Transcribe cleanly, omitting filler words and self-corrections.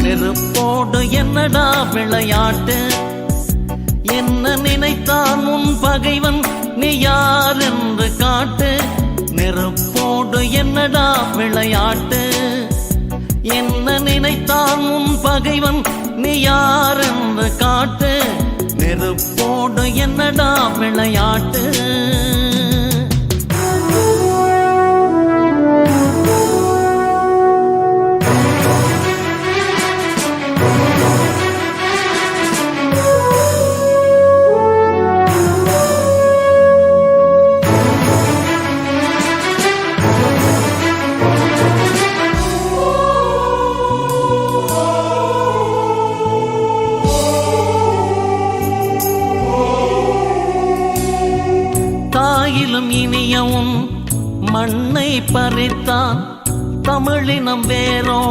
நெருப்போடு என்னடா விளையாட்டு? என்ன நினைத்தான் உன் பகைவன், நீ யார் என்று காட்டு. நெருப்போடு என்னடா விளையாட்டு? என்ன நினைத்தான் உன் பகைவன், நீ யார் என்று காட்டு. நெருப்போடு என்னடா விளையாட்டு? தாயிலும் இனியவும் மண்ணை பறித்தான் தமிழினம் வேரோடு